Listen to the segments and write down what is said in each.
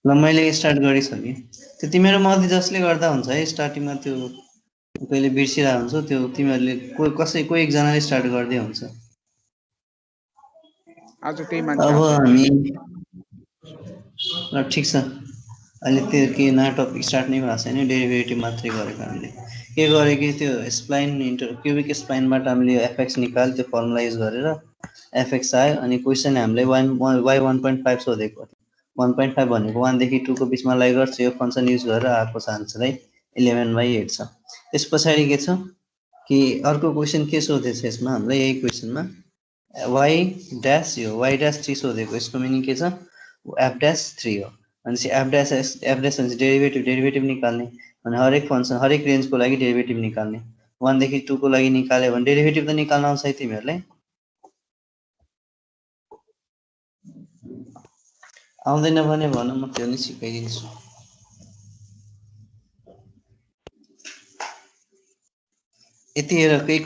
ल मैले स्टार्ट गरिसकेँ। त्यो तिम्रो मध्ये जसले गर्दा हुन्छ है, स्टार्टिङमा त्यो कहिले बिर्सिरहेको हुन्छ, त्यो तिमीहरूले कोही एकजनाले स्टार्ट गर्दै हुन्छ। आज त्यही मान्छे अब आउँछ। हामी ल ठिक छ, अहिले त्यो के नयाँ टपिक स्टार्ट नै भएको छैन, डेरिभेटिभ मात्रै गरेको हामीले। के गरे कि त्यो स्प्लाइन क्युबिक स्प्लाइनबाट हामीले एफएक्स निकाल्यो, त्यो फर्मुला युज गरेर एफएक्स आयो। अनि क्वेसन हामीले वाइ 1.5 सोधेको। 1.5 भनेको 1 देखि 2 को बिचमा लाई गर्छ, यो फङ्सन युज गरेर आएको छ आन्सर है, 11/8 छ। त्यस पछाडि के छ कि अर्को क्वेसन के सोधेछ यसमा हामीलाई, यही क्वेसनमा वाइ ड्यास, यो वाइ ड्यास 3 सोधेको। यसको मिनिङ के छ, एफ ड्यास 3 हो। भनेपछि एफ ड्यास भनेपछि डेरिभेटिभ निकाल्ने, अनि हरेक फङ्सन हरेक रेन्जको लागि डेरिभेटिभ निकाल्ने। 1 देखि 2 को लागि निकाल्यो भने डेरिभेटिभ त निकाल्न आउँछ है तिमीहरूलाई? आउँदैन भने भन, म त्यो नि सिकाइदिन्छु। यति हेर केही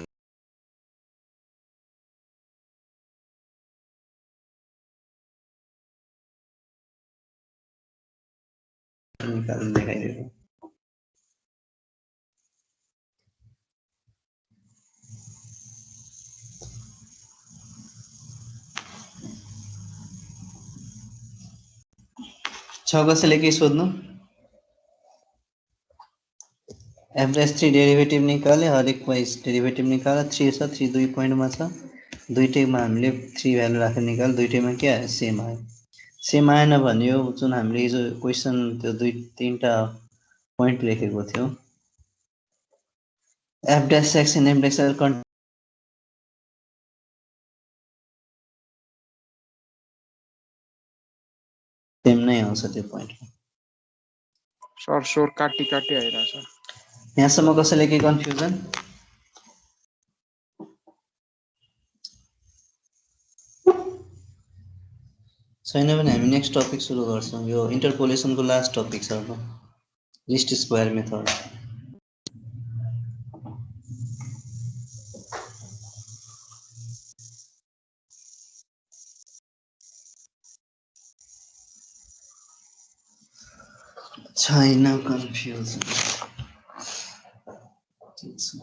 निकाल्नु देखाइदिएको। छ कसैले केही सोध्नु? एफ ड्यास 3 डेरिभेटिभ निकाल्यो, हरेक वाइज डेरिभेटिभ निकाल्यो। 3 छ, 3 दुई पोइन्टमा छ, दुईटैमा हामीले 3 भ्यालु राखेर निकाल्यो, दुईटैमा के आयो, सेम आयो। सेम आएन भने यो जुन हामीले हिजो क्वेसन त्यो तीनटा पोइन्ट लेखेको थियो, F dash x and F dash same नै आउँछ त्यो पोइन्टमा। सर स्वर काटी काटी आइरहेछ। यहाँसम्म कसैले के कन्फ्युजन? छैन भने हामी नेक्स्ट टपिक सुरु गर्छौँ। यो इन्टरपोलेसनको लास्ट टपिक छ अब, लिस्ट स्क्वायर मेथड। छैन कन्फ्युजन। ठिक छ।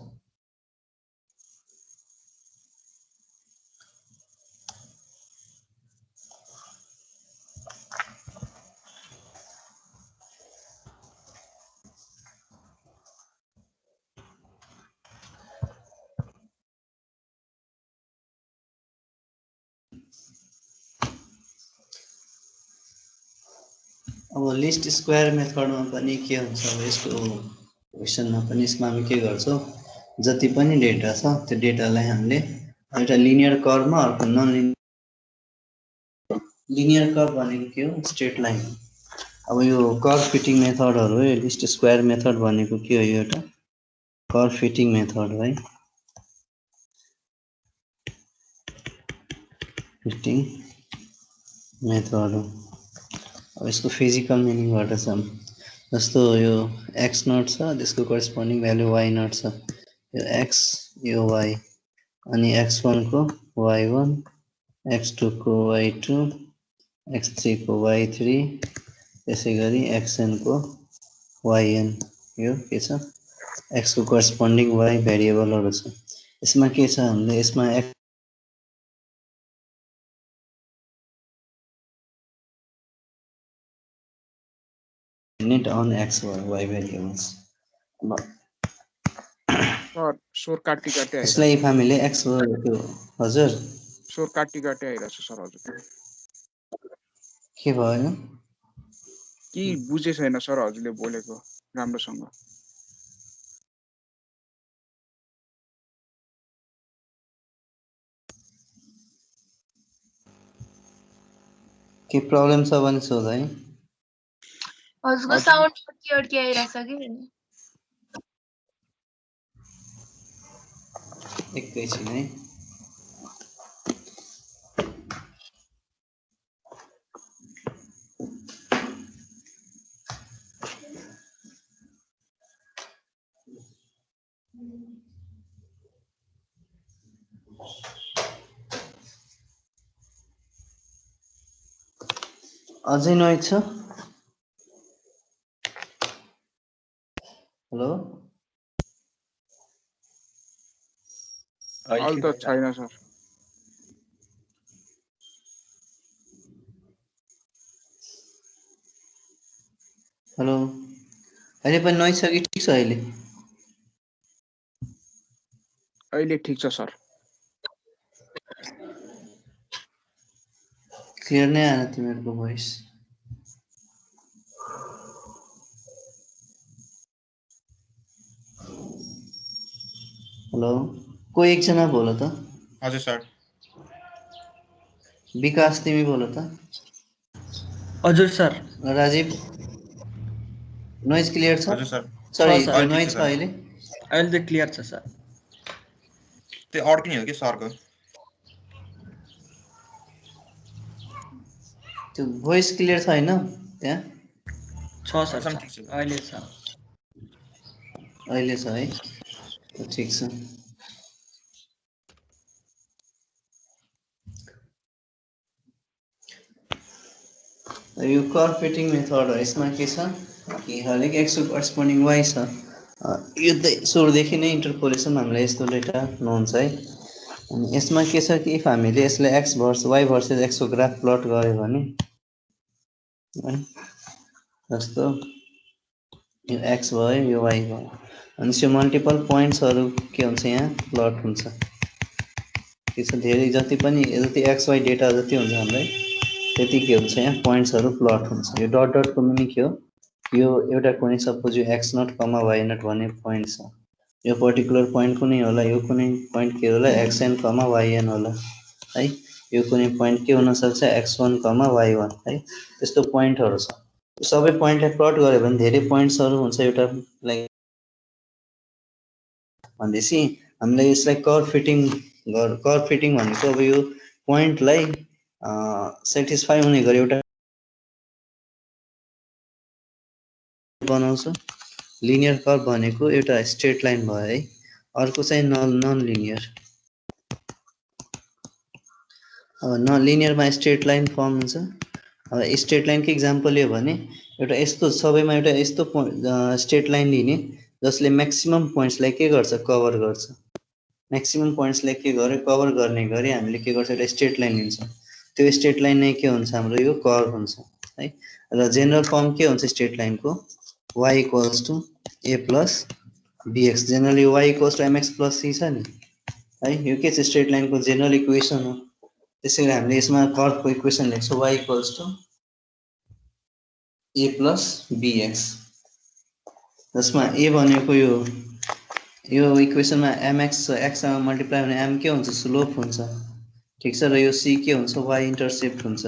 अब लिस्ट स्क्वायर मेथडमा पनि के हुन्छ, अब यसको क्वेसनमा पनि यसमा हामी के गर्छौँ, जति पनि डेटा छ त्यो डेटालाई हामीले एउटा लिनियर कर्वमा, अर्को नन लिनियर कर्व भनेको के हो, स्ट्रेट लाइन। अब यो कर्व फिटिङ मेथडहरू हो। लिस्ट स्क्वायर मेथड भनेको के हो, यो एउटा कर्व फिटिङ मेथड है, फिटिङ मेथड हो। अब यसको फिजिकल मिनिङबाट छ, जस्तो यो एक्स नट छ, त्यसको करेस्पोन्डिङ भ्यालु वाइ नट छ, यो एक्स यो वाइ, अनि x1 को y1, x2 को y2, x3 को y3, त्यसै गरी xn को yn। यो के छ, x को करेस्पोन्डिङ y भेरिएबलहरू छ। यसमा के छ हामीले, यसमा x dependent on x y variables. सर स्वर काटी काटी आइरहेछ। यसलाई हामीले x त्यो हजुर स्वर काटी काटी आइरहेछ सर। हजुर के भयो, कि बुझे छैन सर हजुरले बोलेको राम्रोसँग? के प्रब्लम छ भने सोध है। हजुरको साउन्ड अड्की आइरहेछ कि। एकैछिन है। अझै नोइज छ? हेलो अहिले त छैन सर। हेलो अहिले पनि नोइज छ कि ठिक छ अहिले? अहिले ठिक छ सर। क्लियर नै आएन तिमीहरूको भोइस। हेलो कोही एकजना बोल त। हजुर सर। विकास तिमी बोल त। हजुर सर। राजीव नोइज क्लियर छ? हजुर सर। Sorry sir. त्यो अहिले ठिक नोइज छ छ सर। अहिले? अहिले त क्लियर छ सर। त्यो अड्किने हो कि सरको? त्यो भोइस क्लियर छैन त्यहाँ? छ सर छ। ठिक छ। अहिले छ। अहिले छ है, ठिक छ। यो कर्व फिटिङ मेथड हो, यसमा के छ कि हरेक एक्स करस्पोन्डिङ वाइ छ। यो त सुरुदेखि नै इन्टरपोलेसन हामीलाई यस्तो डेटा हुन्छ है। अनि यसमा के छ कि इफ हामीले यसलाई एक्स वाइ भर्सेस एक्सको ग्राफ प्लट गऱ्यो भने है, जस्तो यो एक्स भयो यो वाइ भयो, अनि त्यो मल्टिपल पोइन्ट्सहरू के हुन्छ यहाँ प्लट हुन्छ। के छ धेरै जति पनि एक्स वाइ डेटा जति हुन्छ हामीलाई त्यति के हुन्छ यहाँ पोइन्ट्सहरू प्लट हुन्छ। यो डट डटको मिनिङ के हो? यो एउटा कुनै सपोज यो x nought comma y nought भन्ने पोइन्ट छ, यो पर्टिकुलर पोइन्ट कुनै होला, यो कुनै पोइन्ट के होला एक्सएन कमा वाइएन होला है। यो कुनै पोइन्ट के हुनसक्छ x1 कमा y1 है, त्यस्तो पोइन्टहरू छ। सबै पोइन्टलाई प्लट गऱ्यो भने धेरै पोइन्ट्सहरू हुन्छ एउटा लाइक भनेपछि हामीले यसलाई कर्व फिटिङ भनेको अब यो पोइन्टलाई सेटिस्फाई हुने गरी एउटा बनाउँछ। लिनियर कर्व भनेको एउटा स्ट्रेट लाइन भयो है, अर्को चाहिँ नन लिनियर। नन लिनियरमा स्ट्रेट लाइन फर्म हुन्छ। अब स्ट्रेट लाइनको इक्जाम्पल यो भने एउटा यस्तो सबैमा एउटा यस्तो स्ट्रेट लाइन लिने जसले म्याक्सिमम पोइन्ट्सलाई के गर्छ कभर गर्छ। म्याक्सिमम पोइन्ट्सलाई के गर्यो कभर गर्ने गरी हामीले के गर्छ एउटा स्ट्रेट लाइन लिन्छ। त्यो स्ट्रेट लाइन नै के हुन्छ हाम्रो यो कर्व हुन्छ है। र जेनरल फर्म के हुन्छ स्ट्रेट लाइनको y equals to a plus bx। Generally y equals to mx plus c छ नि है, यो के छ स्ट्रेट लाइनको जेनरल इक्वेसन हो। त्यसैले हामीले यसमा कर्वको इक्वेसन लेख्छौँ y equals to a plus bx, जसमा a भनेको यो इक्वेसनमा mx छ, एक्ससँग मल्टिप्लाई भने m के हुन्छ स्लोप हुन्छ, ठिक छ। र यो c के हुन्छ y इन्टरसेप्ट हुन्छ।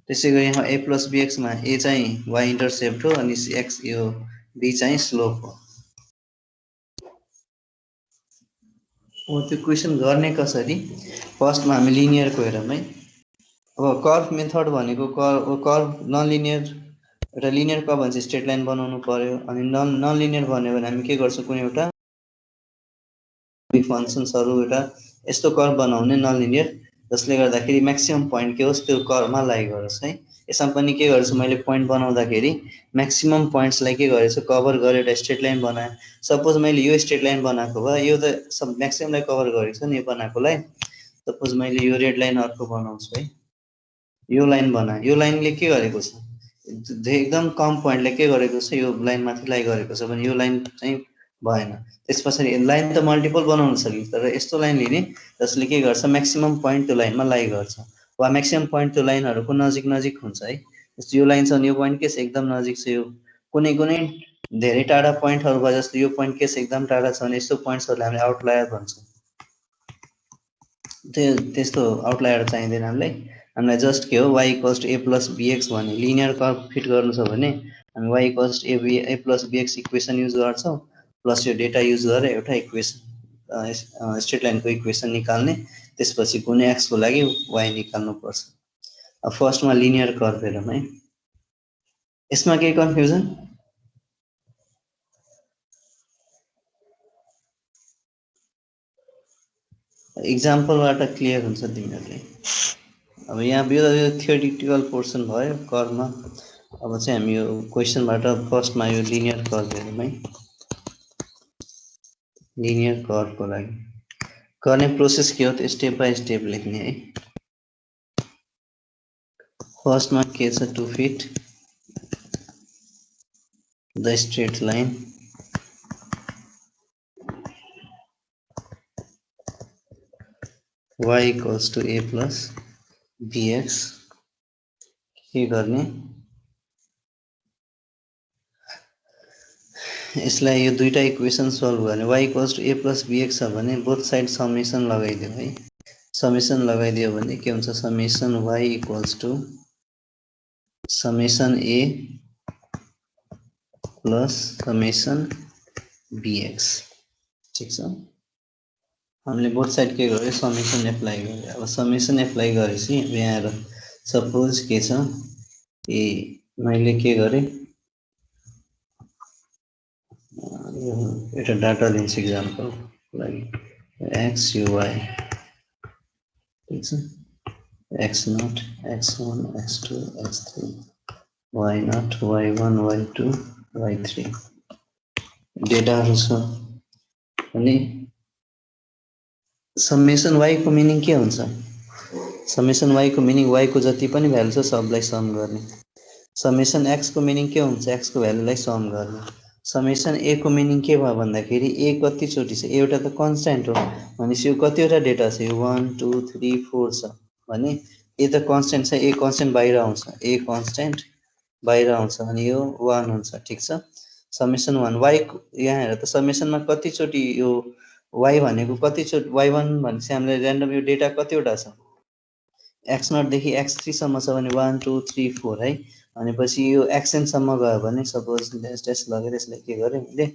त्यसै गरी यहाँ a प्लस bxमा a चाहिँ y इन्टरसेप्ट हो अनि x यो b चाहिँ स्लोप हो। त्यो क्वेसन गर्ने कसरी, फर्स्टमा हामी लिनियरको हेरौँ है। अब कर्व मेथड भनेको कर्व नन लिनियर एउटा लिनियर कर्व भने स्ट्रेट लाइन बनाउनु पर्यो, अनि नन लिनियर भन्यो भने हामी के गर्छौँ कुनै एउटा फङ्सन्सहरू एउटा यस्तो कर्व बनाउने नन लिनियर जसले गर्दाखेरि म्याक्सिमम पोइन्ट के होस् त्यो कर्वमा लाइ गरोस् है। यसमा पनि के गर्छु मैले पोइन्ट बनाउँदाखेरि म्याक्सिमम पोइन्ट्सलाई के गरेछु कभर गरेर एउटा स्ट्रेट लाइन बनाएँ। सपोज मैले यो स्ट्रेट लाइन बनाएको भए यो त सब म्याक्सिममलाई कभर गरेको छ नि यो बनाएकोलाई। सपोज मैले यो रेड लाइन अर्को बनाउँछु है, यो लाइन बनाएँ, यो लाइनले के गरेको छ एकदम कम पोइन्टले के गरेको छ यो लाइन माथि लाइ गरेको छ भने यो लाइन चाहिँ भएन। त्यस पछाडि लाइन त मल्टिपल बनाउन सकिन्छ, तर यस्तो लाइन लिने जसले के गर्छ म्याक्सिमम पोइन्ट त्यो लाइनमा लाइ गर्छ, वा म्याक्सिमम पोइन्ट त्यो लाइनहरूको नजिक नजिक हुन्छ है। जस्तो यो लाइन छ भने यो पोइन्ट के छ एकदम नजिक छ, यो कुनै कुनै धेरै टाढा पोइन्टहरू भयो जस्तो यो पोइन्ट के छ एकदम टाढा छ भने यस्तो पोइन्ट्सहरूलाई हामीले आउटलायर भन्छौँ। त्यस्तो आउटलायर चाहिँदैन हामीलाई जस्ट के हो y equals to a plus bx भन्ने लिनियर कर्व फिट गर्नु छ भने हामी y equals to a plus bx equation use गर्छौँ, प्लस यो डेटा युज गरेर एउटा इक्वेसन स्ट्रेट लाइनको इक्वेसन निकाल्ने, त्यसपछि कुनै एक्सको लागि y निकाल्नुपर्छ। अब फर्स्टमा लिनियर कर्व हेरौँ है, यसमा केही कन्फ्युजन? इक्जाम्पलबाट क्लियर हुन्छ तिमीहरूले। अब यहाँ यो थियोरिटिकल पोर्सन भयो कर्वमा। अब चाहिँ हामी यो क्वेसनबाट फर्स्टमा यो लिनियर कर्व हेरौँ है। लिनियर कर्वको लागि गर्ने प्रोसेस के हो त स्टेप बाई स्टेप लेख्ने है। फर्स्टमा के छ to fit the straight line y equals to a plus bx के गर्ने यसलाई यो दुईटा इक्वेसन सल्भ गर्ने y equals to a plus bx छ भने बोथ साइड समेसन लगाइदियो है। समेसन लगाइदियो भने के हुन्छ summation y equals to summation a plus summation bx ठीक छ। हामीले बोथ साइड के गर्यो समेसन एप्लाई गर्यो। अब समेसन एप्लाई गरेपछि यहाँ आएर सपोज के छ ए मैले के गरेँ एउटा डाटा लिन्छु इक्जाम्पल लागि x y ठीक छ x0 x1 x2 x3 y0 y1 y2 y3 डेटाहरु छ अनि समेसन y को मिनिङ के हुन्छ समेसन y को मिनिङ y को जति पनि भ्यालु छ सबलाई सम गर्ने। समेसन x को मिनिङ के हुन्छ x को भ्यालुलाई सम गर्ने। समेसन a को मिनिङ के भयो भन्दाखेरि a कति चोटी छ एउटा त कन्स्ट्यान्ट हो भनेपछि यो कतिवटा डेटा छ यो 1 2 3 4 छ भने a त कन्स्ट्यान्ट छ a कन्स्ट्यान्ट बाहिर आउँछ a कन्स्ट्यान्ट बाहिर आउँछ अनि यो 1 हुन्छ ठीक छ। समेसन 1 y यहाँ हेर त समेसनमा कति चोटी यो y भनेको कति चोटी y1 भनेपछि हामीले र्यान्डम यो डेटा कतिवटा छ x0 देखि x3 सम्म छ भने 1 2 3 4 है। भनेपछि यो xn सम्म गयो भने सपोज टेस्ट लगेर यसलाई के गरे मैले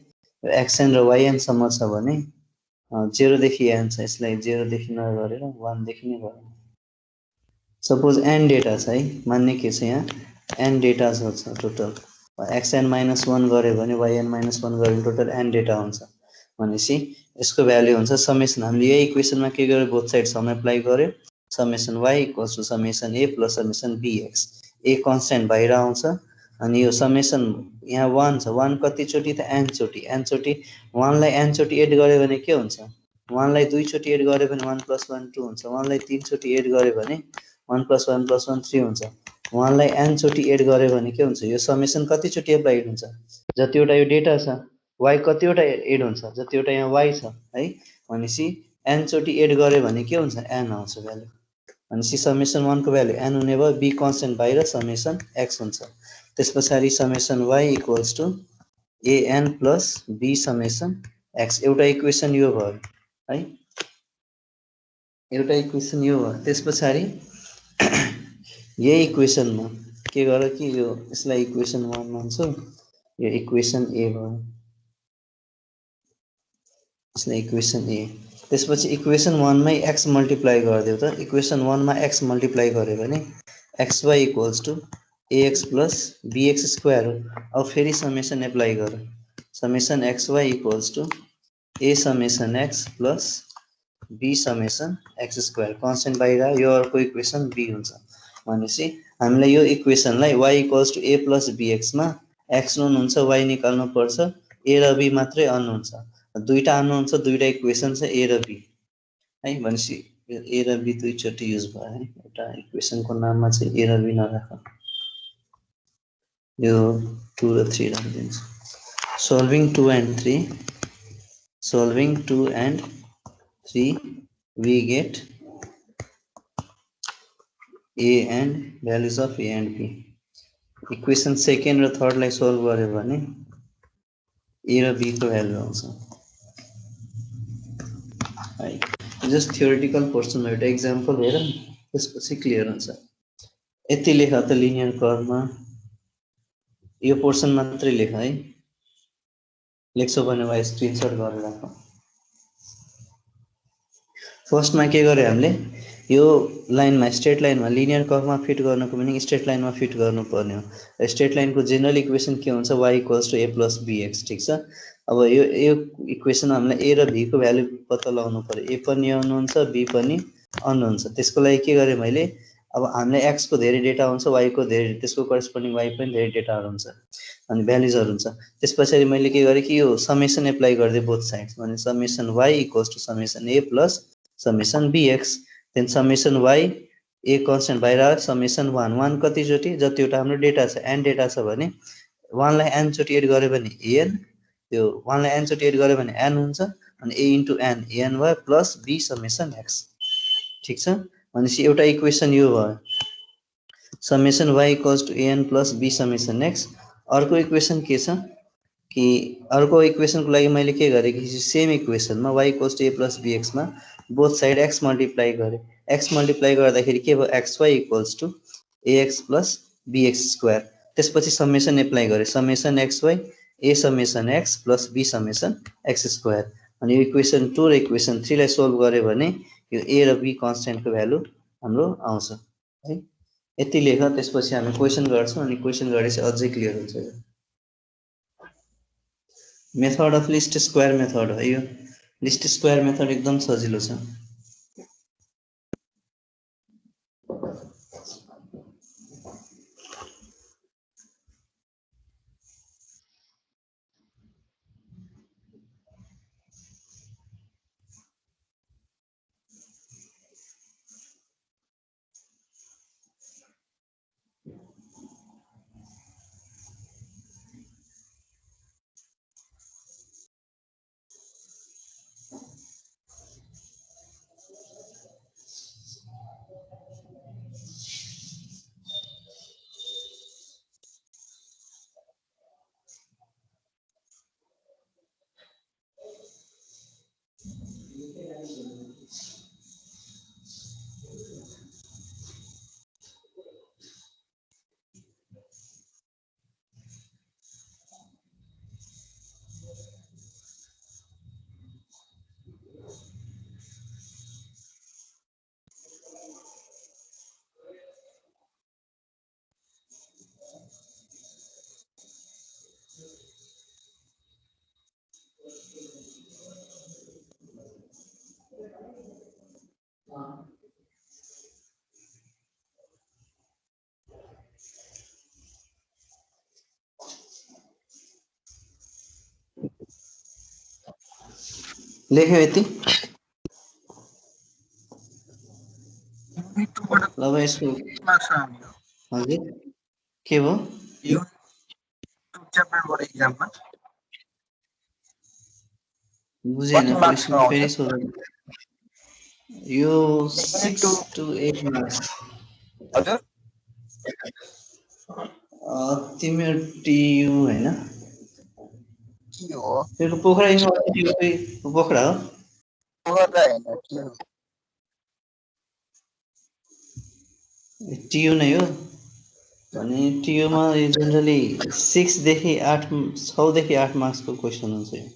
xn र yn सम्म छ भने 0 देखि n छ यसलाई 0 देखि नगरेर 1 देखि नै गरौँ। सपोज n डेटा छ है मान्ने के छ यहाँ n डेटा छ टोटल xn -1 गरे भने yn -1 गरे भने टोटल n डेटा हुन्छ भनेपछि यसको भ्यालु हुन्छ समेसन हामीले यही इक्वेसनमा के गर्यो बोथ साइड सम एप्लाई गर्यो summation y equals to summation a plus summation bx a constant बाहिर आउँछ अनि यो समेसन यहाँ 1 छ 1 कति चोटी त n चोटी n चोटी 1 लाई n चोटी एड गर्यो भने के हुन्छ 1 लाई 2 चोटी एड गर्यो भने 1 + 1 2 हुन्छ 1 लाई 3 चोटी एड गर्यो भने 1 + 1 + 1 3 हुन्छ 1 लाई n चोटी एड गर्यो भने के हुन्छ यो समेसन कति चोटी एप्लाई हुन्छ जतिवटा यो डेटा छ y कतिवटा एड हुन्छ जतिवटा यहाँ y छ है भनेपछि n चोटी एड गर्यो भने के हुन्छ n आउँछ भ्यालु भनेपछि समेसन 1 को भ्यालु n हुने भयो b कन्स्ट्यान्ट बाहिर समेसन x हुन्छ। त्यसपछि summation y equals to an plus b summation x एउटा इक्वेसन यो भयो है एउटा इक्वेसन यो भयो। त्यसपछि यही इक्वेसनमा के गर कि यो यसलाई इक्वेसन 1 मान्छु यो इक्वेसन a भयो यसलाई इक्वेसन a। त्यसपछि इक्वेसन 1 मै x मल्टिप्लाई गरिदियो त इक्वेसन 1 मा x मल्टिप्लाई गर्यो भने xy equals to ax plus bx square हो। अब फेरि समेसन एप्लाई गर summation xy equals to a summation x plus b summation x square constant बाहिर यो अर्को इक्वेसन b हुन्छ भनेपछि हामीलाई यो इक्वेसनलाई y equals to a plus bx मा x नोन हुन्छ y निकाल्नु पर्छ a र b मात्रै अननोन हुन्छ दुईटा अननोन छ दुईटा इक्वेसन छ a र b है भनेपछि a र b दुई चोटी युज भयो है एउटा इक्वेसनको नाममा चाहिँ a र b नराख यो 2 र 3 राखिदिन्छु। Solving 2 and 3 solving 2 and 3 we get a and values of a and b equation second र थर्ड लाई सोल्भ गर्यो भने a र b को भ्यालु आउँछ है। जस्ट थियोरिटिकल पोर्सनमा एउटा एक्जाम्पल हेरौँ त्यसपछि क्लियर हुन्छ। यति लेख त लिनियर कर्वमा यो पोर्सन मात्रै लेख है लेख्छौ भने वा स्क्रिनशट गरेर राख। फर्स्टमा के गर्यो हामीले यो लाइनमा स्ट्रेट लाइनमा लिनियर कर्वमा फिट गर्नको मिनिङ स्ट्रेट लाइनमा फिट गर्नुपर्ने हो। स्ट्रेट लाइनको जनरल इक्वेसन के हुन्छ y equals to a plus bx ठीक छ। अब यो इक्वेसन हामीलाई a र b को भ्यालु पत्ता लगाउनु पर्यो a पनि अननोन छ b पनि अननोन छ त्यसको लागि के गरे मैले अब हामीलाई x को धेरै डेटा हुन्छ, y को धेरै, त्यसको करस्पोन्डिङ y पनि धेरै डेटाहरू हुन्छ अनि भ्यालुजहरू हुन्छ। त्यसपछि मैले के गरेँ कि यो समेसन एप्लाई गरिदिएँ बोथ साइड्स, भने summation y equals to summation a plus summation bx, then summation y a constant बाहिर आयो, समेसन 1 कतिचोटि, जतिवटा हाम्रो डेटा छ n डेटा छ भने 1 लाई n चोटि एड गर्यो भने an, त्यो 1 लाई n चोटि एड गर्यो भने n हुन्छ, अनि a इन्टु n an भयो प्लस b समेसन x। ठिक छ, भनेपछि एउटा इक्वेसन यो भयो, summation y equals to an plus b summation x। अर्को इक्वेसन के छ कि अर्को इक्वेसनको लागि मैले के गरेँ कि सेम इक्वेसनमा y equals to a plus bx मा बोथ साइड x मल्टिप्लाई गरेँ, x मल्टिप्लाई गर्दाखेरि के भयो xy equals to ax plus bx square. त्यसपछि समेसन एप्लाई गरेँ, summation xy a summation x plus b summation x square. अनि यो equation 2 र इक्वेसन 3 लाई सोल्भ गर्यो भने यो a र b कन्स्टेन्टको भ्यालु हाम्रो आउँछ है। यति लेख, त्यसपछि हामी क्वेसन गर्छौँ अनि क्वेसन गरेपछि अझै क्लियर हुन्छ। Method of list square method हो यो, लिस्ट स्क्वायर मेथड एकदम सजिलो छ। लेख्यो यति ल अब यसको हजुर के भयो बुझेन, क्वेसन फेरि सोध्नु। यो 6 to 8 मार्क्स हजुर तिम्रो टियु हैन, के हो त्यो पोखरा युनिभर्सिटीको पोखरा हो, पोखरा हैन के हो टियु नै हो। भने टियुमा जनरली 6 देखि 8 6 देखि 8 मार्क्सको क्वेसन हुन्छ यो।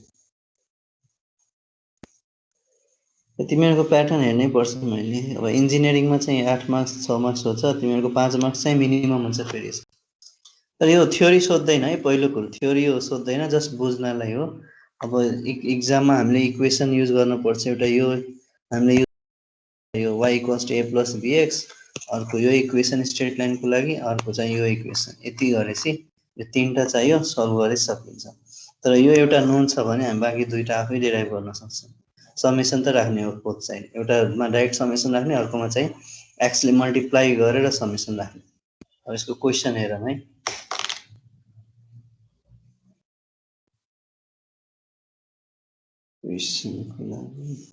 तिमीहरूको प्याटर्न हेर्नै पर्छ मैले। अब इन्जिनियरिङमा चाहिँ 8 मार्क्स 6 मार्क्स हुन्छ, तिमीहरूको 5 मार्क्स चाहिँ मिनिमम हुन्छ फेरि। तर यो थ्योरी सोध्दैन है, पहिलो कुरो थ्योरी हो सोध्दैन, जस्ट बुझ्नलाई हो। अब इक्जाममा हामीले इक्वेसन युज गर्नुपर्छ, एउटा यो हामीले यो y equals to a plus bx, अर्को यो इक्वेसन स्ट्रेट लाइनको लागि, अर्को चाहिँ यो इक्वेसन। यति गरेपछि यो तीनटा चाहियो, सल्भ गरे सकिन्छ। तर यो एउटा नोन छ भने हामी बाँकी दुईटा आफै डिराइभ गर्न सक्छौँ। समेसन त राख्ने हो बोथ साइड, एउटामा डाइरेक्ट समेसन राख्ने, अर्कोमा चाहिँ एक्सले मल्टिप्लाई गरेर समेसन राख्ने। अब यसको क्वेसन हेरौँ है। क्वेसनको लागि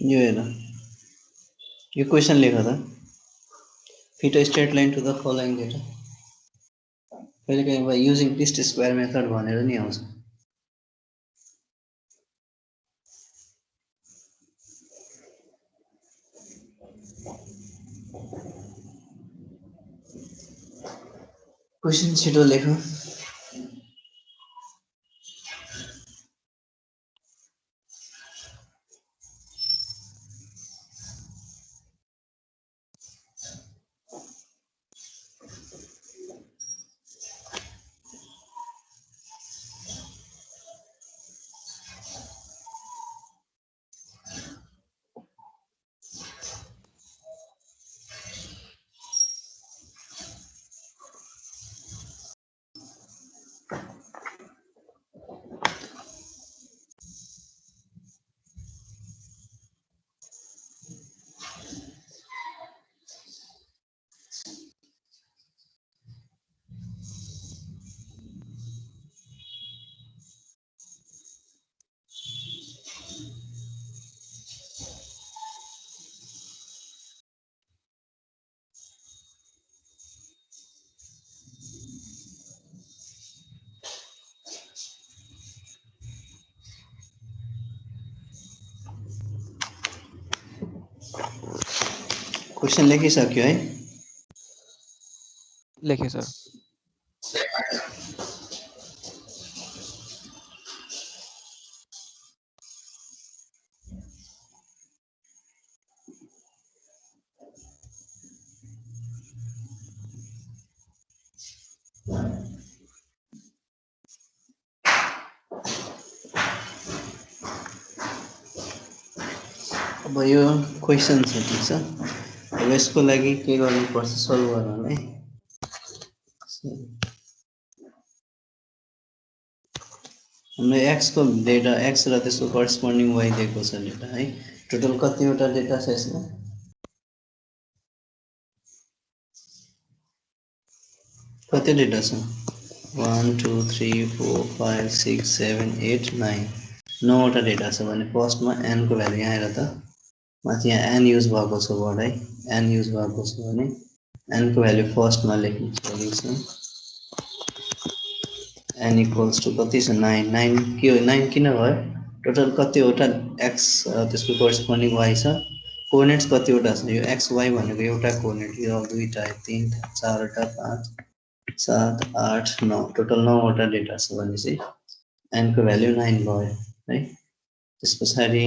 यो हेर, यो क्वेसन लेख त, fit a straight line to the following data. कहिलेकाहीँ युजिङ लिस्ट स्क्वायर मेथड भनेर नि आउँछ। क्वेसन छिटो लेख। क्वेसन लेखिसक्यो है? लेखेँ सर। अब यो क्वेसन छ, ठिक छ। अब यसको लागि के गर्नुपर्छ सल्भ गर्नलाई? हाम्रो एक्स को डेटा एक्स र त्यसको करस्पोन्डिङ वाइ दिएको छ डेटा है। टोटल कतिवटा डेटा छ यसमा? कति डेटा छ? 1 2 3 4 5 6 7 8 9 9वटा डेटा छ भने फर्स्टमा एन को भ्यालु यहाँ आएर त माथि यहाँ एन युज भएको छ वर्ड है। एन युज भएको छ भने एन को भ्यालु फर्स्टमा लेख्नु छ। एन इक्वल्स टु कति छ? 9 9 के हो? 9 किन भयो? टोटल कतिवटा एक्स त्यसको करस्पोन्डिङ वाइ छ? कोअर्डिनेट्स कतिवटा छ? यो एक्स वाइ भनेको एउटा कोअर्डिनेट, यो 2 टा 3 4 टा 5 7 8 9 टोटल 9वटा डेटा छ भनेपछि एन को भ्यालु 9 भयो है। त्यसपछि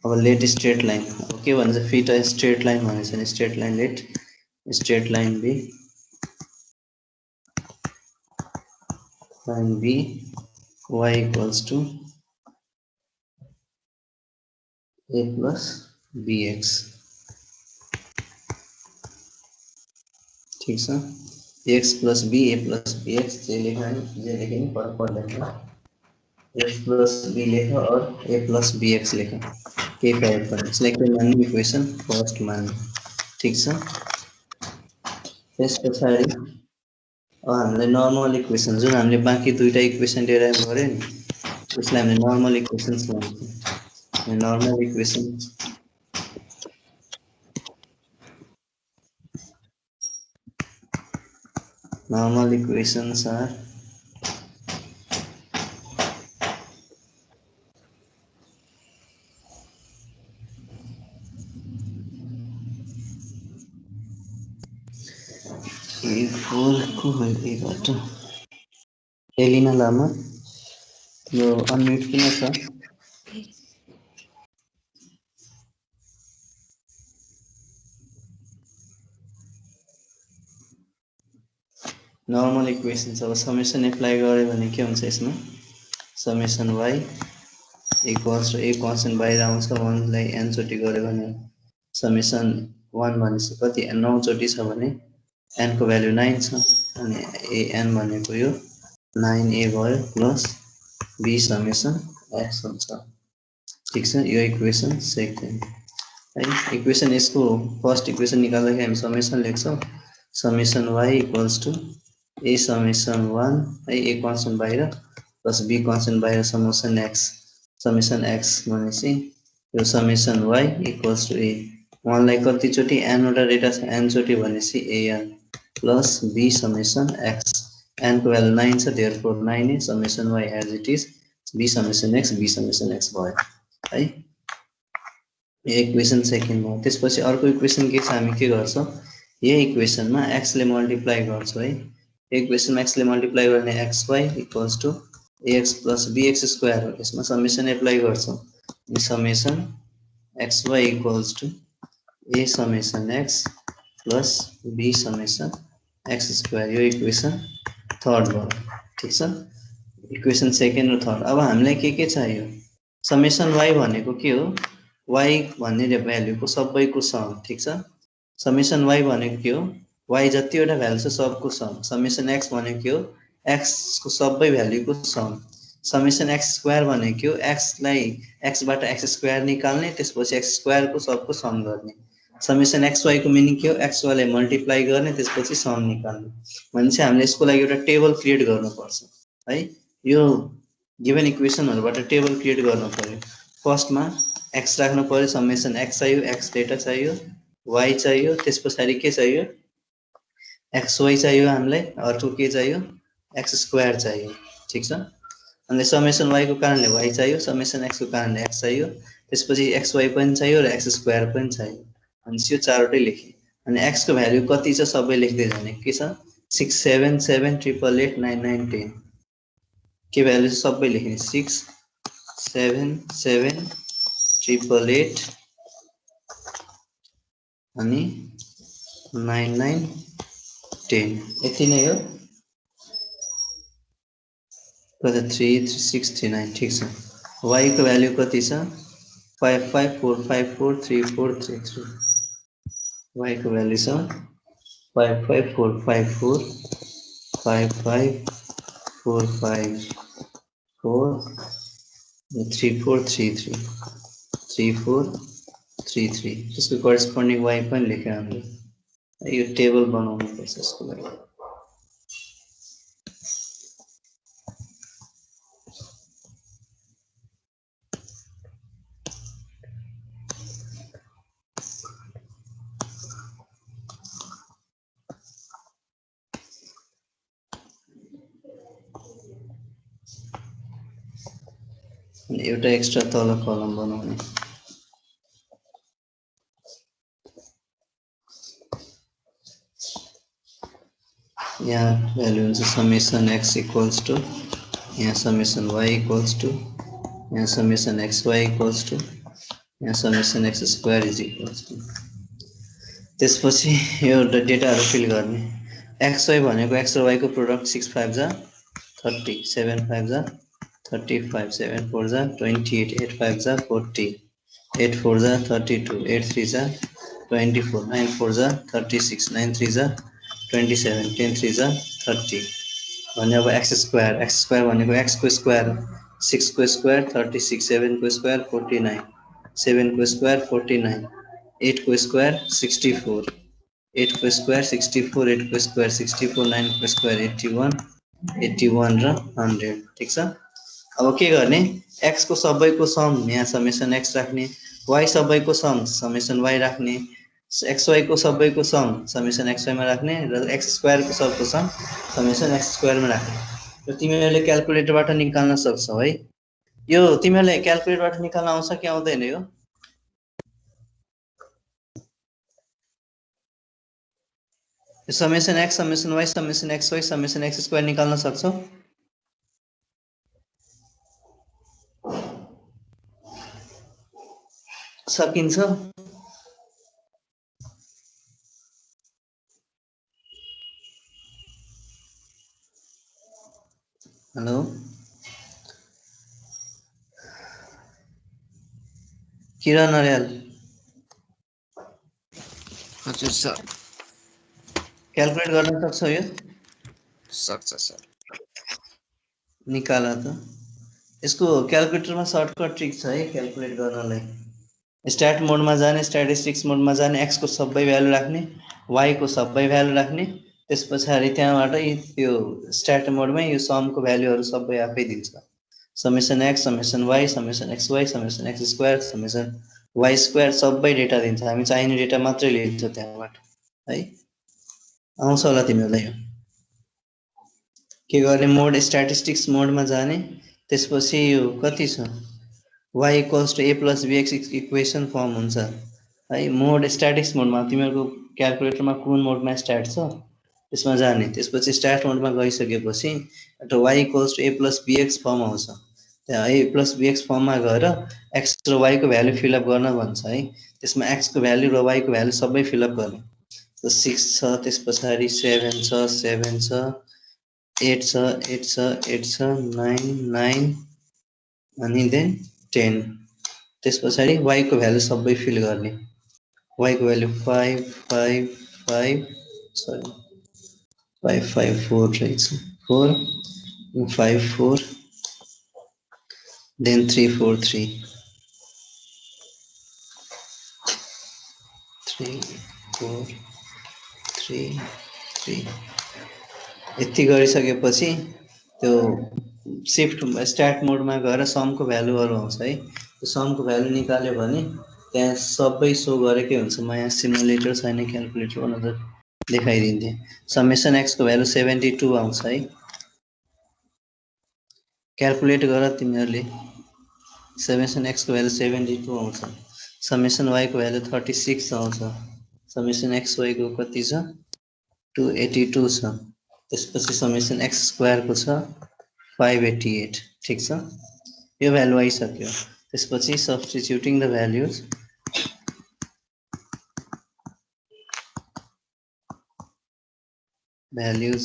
अब लेट स्ट्रेट लाइन, अब के भन्छ? फिट अ स्ट्रेट लाइन भनेछ नि। Straight line let straight line be line b y equals to a plus bx, ठीक छ। x plus b a plus bx जे लेखा नि फरक पर्दैन। x plus b लेख और a plus bx लेख, के फरक पर्दैन। सिलेक्ट मान्ने इक्वेसन फर्स्ट मान्ने, ठीक छ। त्यसपछि हामीले नर्मल इक्वेसन जुन हामीले बाँकी दुईटा इक्वेसन डेराइभ गर्यो नि त्यसलाई हामीले नर्मल इक्वेसन्स भन्छौँ। Normal equations are A4 Elina Lama, यो अनम्युट किन छ? नर्मल इक्वेसन अब समेसन एप्लाई गरे भने के हुन्छ यसमा? Summation y equals to a constant बाहिर आउँछ, 1 लाई n चोटि गरे भने समेसन 1 भनेपछि कति? 9 चोटि छ भने n को भ्यालु 9 छ अनि an भनेको यो 9a भयो प्लस b समेसन x हुन्छ, ठीक छ। यो इक्वेसन सेकेन्ड है। इक्वेसन यसको फर्स्ट इक्वेसन निकाल्दाखेरि हामी समेसन लेख्छौँ। Summation y equals to a summation 1 है, a कन्स्टेन्ट बाहिर प्लस b कन्स्टेन्ट बाहिर समेसन x भनेपछि यो summation y equals to a 1 लाई कति चोटि? n वटा डेटा छ, n चोटि भनेपछि an plus b summation x, n को भ्यालु 9 छ therefore 9a summation y as it is b summation x भयो है। यो इक्वेसन सेकेन्ड भयो। त्यसपछि अर्को इक्वेसन के छ? हामी के गर्छौँ? यही इक्वेसनमा x ले मल्टिप्लाई गर्छु है। इक्वेसनमा x ले मल्टिप्लाई गर्ने xy equals to ax plus bx square हो। यसमा समेसन एप्लाई गर्छौँ। Summation xy equals to a summation x plus b summation x square. यो इक्वेसन थर्ड भयो। ठीक छ, इक्वेसन सेकेन्ड र थर्ड। अब हामीलाई के चाहियो? समेसन y भनेको के हो? y भन्ने भ्यालुको सबैको सम। ठीक छ, समेसन y भनेको के हो? y जतिवटा भ्यालु छ सबको सम। समेसन x भनेको के हो? x को सबै भ्यालुको सम। समेसन x स्क्वायर भनेको के हो? x लाई x बाट x स्क्वायर निकाल्ने, त्यसपछि x स्क्वायर को सबको सम गर्ने। समेसन xy को मिनिङ के हो? xy लाई मल्टिप्लाई गर्ने, त्यसपछि सम निकाल्ने। भनेपछि हामीले यसको लागि एउटा टेबल क्रिएट गर्नुपर्छ है। यो गिभन इक्वेसनहरुबाट टेबल क्रिएट गर्नु पर्यो। फर्स्टमा x राख्नु पर्यो, समेसन x चाहियो, x डेटा चाहियो, y चाहियो, त्यसपछि के चाहियो? xy चाहियो हामीलाई, अर्को के चाहियो? x स्क्वायर चाहियो। ठीक छ, अनि समेसन y को कारणले y चाहियो, समेसन x को कारणले x चाहियो, त्यसपछि xy पनि चाहियो र x स्क्वायर पनि चाहियो। अनि यो चारवटै लेखे। अनि x को भ्यालु कति छ सबै लेख्दै जाने। के छ? 6 7 7 8 8 9 9 10। के भ्यालु सबै लेख्ने। 6 7 7 8 8 अनि 9 9 10। यति नै हो। कति 3 6 3 9। ठीक छ, y को भ्यालु कति छ? 5 5 4 5 4 3 4 3 3। y को भ्यालु छ 5 5 4 5 4 5 5 4 5 4 3 4 3 3 3 4 3 3। त्यसको करेस्पोन्डिङ y पनि लेखेर हामीले यो टेबल बनाउनु पर्छ यसको लागि। एउटा एक्स्ट्रा तल कलम बनाउने। यहाँ भ्यालु हुन्छ समेसन x इक्वल्स टु, यहाँ समेसन y इक्वल्स टु, यहाँ समेसन xy इक्वल्स टु, यहाँ summation x square is equals to. त्यसपछि यो डेटाहरु फिल गर्ने। xy भनेको x र y को प्रोडक्ट 6 5 जा 30, 7 5 जा 35, 7 4 जा 28, 8 5 जा 40, 8 4 जा 32, 8 3 जा 24, 9 4 जा 36, 9 3 जा 27, 10 3 जा 30। भने अब x स्क्वायर भनेको x को स्क्वायर, 6 को स्क्वायर 36, 7 को स्क्वायर 49, 7 को स्क्वायर 49, 8 को स्क्वायर 64, 8 को स्क्वायर 64, 8 को स्क्वायर 64, 9 को स्क्वायर 81, 81 र 100। ठीक छ, अब के गर्ने? x को सबैको सम यहाँ समेसन x राख्ने, y सबैको सम समेसन y राख्ने, xy को सबैको सम समेसन xy मा राख्ने र x स्क्वायर को सबको सम समेसन x स्क्वायर मा राख्ने। यो तिमीहरूले क्याल्कुलेटरबाट निकाल्न सक्छौ है। यो तिमीहरूले क्याल्कुलेटरबाट निकाल्न आउँछ कि आउँदैन? यो summation x summation y summation xy summation x square निकाल्न सक्छौ? सकिन्छ? हेलो, किरण अर्याल। हजुर सर। क्याल्कुलेट गर्न सक्छौ? यो सक्छ सर। निकाल त। यसको क्याल्कुलेटरमा सर्टकट ट्रिक छ है क्याल्कुलेट गर्नलाई। स्ट्याट मोडमा जाने, स्ट्याटिस्टिक्स मोडमा जाने, x को सबै भ्यालु राख्ने, y को सबै भ्यालु राख्ने, त्यसपछि त्यहाँबाट त्यो स्ट्याट मोडमै यो समको भ्यालुहरु सबै आफै दिन्छ। Summation x summation y summation xy summation x square summation y square सबै डेटा दिन्छ। हामी चाहिने डेटा मात्रै लिन्छ त्यहाँबाट है। आउँछ होला तिमीहरूलाई यो। के गर्ने? मोड स्ट्याटिस्टिक्स मोडमा जाने, त्यसपछि यो कति छ y equals to a plus bx equation form हुन्छ है। मोड स्ट्याटिक्स मोडमा तिमीहरूको क्याल्कुलेटरमा कुन मोडमा स्टार्ट छ त्यसमा जाने, त्यसपछि स्टार्ट मोडमा गइसकेपछि y equals to a plus bx form आउँछ। त्यहाँ a प्लस bx फर्ममा गएर x र y को भ्यालु फिलअप गर्न भन्छ है। त्यसमा x को भ्यालु र y को भ्यालु सबै फिलअप गर्ने। 6 छ, त्यस पछाडि 7 छ, 7 छ, 8 छ, 8 छ, 8 छ, 9 9 अनि देन 10। त्यस पछाडि y को भ्यालु सबै फिल गर्ने। y को भ्यालु 5 5 5 सरी 5 5 4 रहेछ, 4 5 4 देन 3 4 3 3 4 3 3 यति गरिसकेपछि त्यो शिफ्ट स्टार्ट मोडमा गएर समको भ्यालुहरू आउँछ है। त्यो समको भ्यालु निकाल्यो भने त्यहाँ सबै सो गरेकै हुन्छ। म यहाँ सिमुलेटर छैन, क्याल्कुलेटर नत्र देखाइदिन्थेँ। समेसन x को भ्यालु 72 आउँछ है। क्याल्कुलेट गर तिमीहरूले। समेसन x को भ्यालु 72 आउँछ। समेसन y को भ्यालु 36 आउँछ। समेसन x y को कति छ 282 छ। त्यसपछि समेसन x स्क्वायर को छ 588। ठीक छ, यो भ्यालु आइसक्यो। त्यसपछि substituting the values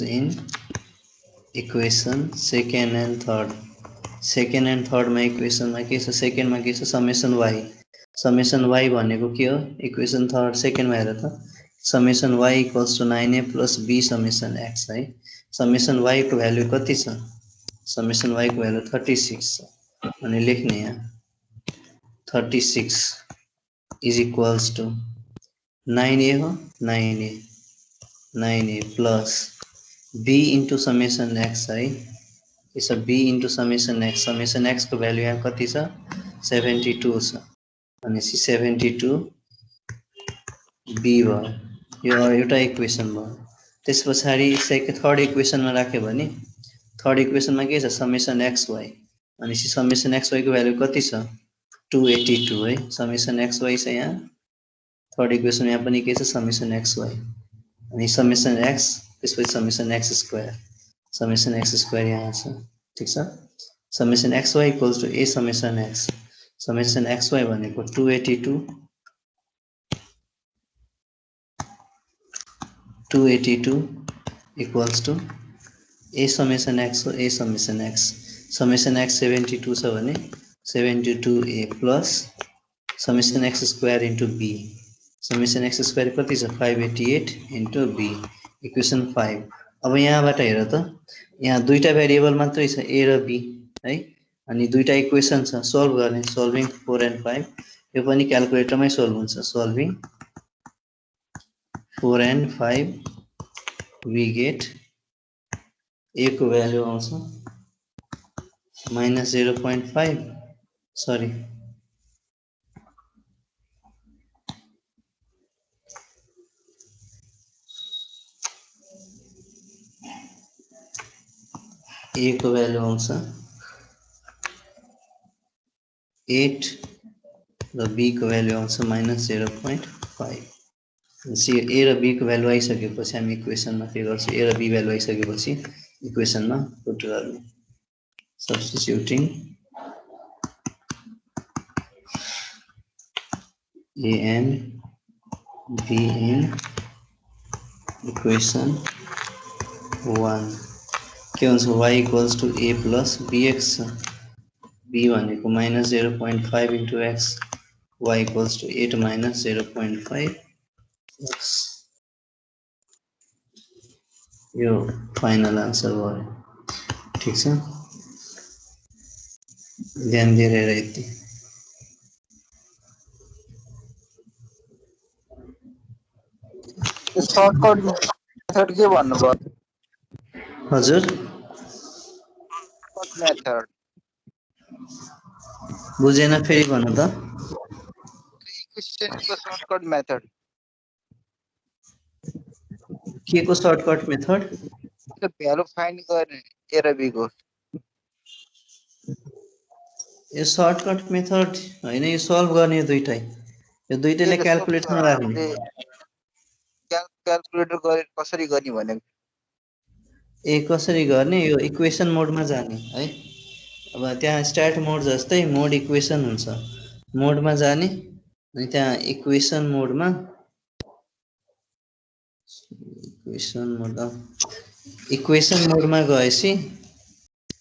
in equation second and third. Second and थर्डमा इक्वेसनमा के छ, सेकेन्डमा के छ समेसन y। समेसन y भनेको के हो, इक्वेसन थर्ड सेकेन्डमा हेर त। Summation y equals to 9a plus b summation x है। समेसन y को भ्यालु कति छ, समेसन y को भ्यालु 36 छ। अनि लेख्ने यहाँ 36 इज इक्वल्स टु 9a हो, 9a plus b into summation x है। यसो b into summation x। Summation x को भ्यालु यहाँ कति छ 72 छ। अनि 72 b भयो। यो एउटा इक्वेसन भयो। त्यस पछाडि थर्ड इक्वेसनमा राख्यो भने थर्ड इक्वेसनमा के छ समेसन xy। अनि समेसन xy को भ्यालु कति छ 282 है। समेसन xy छ यहाँ। थर्ड इक्वेसन यहाँ पनि के छ समेसन xy। अनि समेसन x त्यसपछि summation x square. Summation x square यहाँ छ। ठीक छ, summation xy equals to a summation x। Summation xy भनेको 282 equals to a summation x हो, a summation x। Summation x 72 छ भने 72a plus summation x square into b। Summation x square कति छ 588 इन्टु b इक्वेसन 5। अब यहाँबाट हेर त, यहाँ दुईटा भेरिएबल मात्रै छ a र b है। अनि दुईटा इक्वेसन छ, सोल्भ गर्ने। सोल्भिङ 4 and 5 यो पनि क्याल्कुलेटरमै सोल्भ हुन्छ। Solving 4 and 5 we get a को भ्यालु आउँछ -0.5 सरी a को भ्यालु आउँछ 8 र b को भ्यालु आउँछ -0.5। a र b को भ्यालु आइसकेपछि हामी इक्वेसनमा के गर्छौँ, a र b भ्यालु आइसकेपछि इक्वेसनमा पुट गर्ने। Substituting a and b in equation 1 के हुन्छ y equals to a plus bx छ। b भनेको -0.5 into x, y equals to 8 -0.5 x। यो फाइनल आन्सर भयो। ठीक छ, ध्यान दिएर हेर यति। सर्टकट मेथड के भन्नुभयो? हजुर मेथड बुझेन, फेरि भन्नु त। इक्वेसनको सर्टकट मेथड के को सर्टकट मेथड? भ्यालु फाइन्ड गर्ने a र b को। यो सर्टकट मेथड होइन, यो सल्भ गर्ने दुईटै। यो दुईटैले क्याल्कुलेटरमा राख्ने। क्याल्कुलेटर गरेर कसरी गर्ने भनेको कसरी गर्ने यो इक्वेसन मोडमा जाने है। अब त्यहाँ स्ट्याट मोड जस्तै मोड इक्वेसन हुन्छ, मोडमा जाने अनि त्यहाँ इक्वेसन मोडमा इक्वेसन मोडमा गएपछि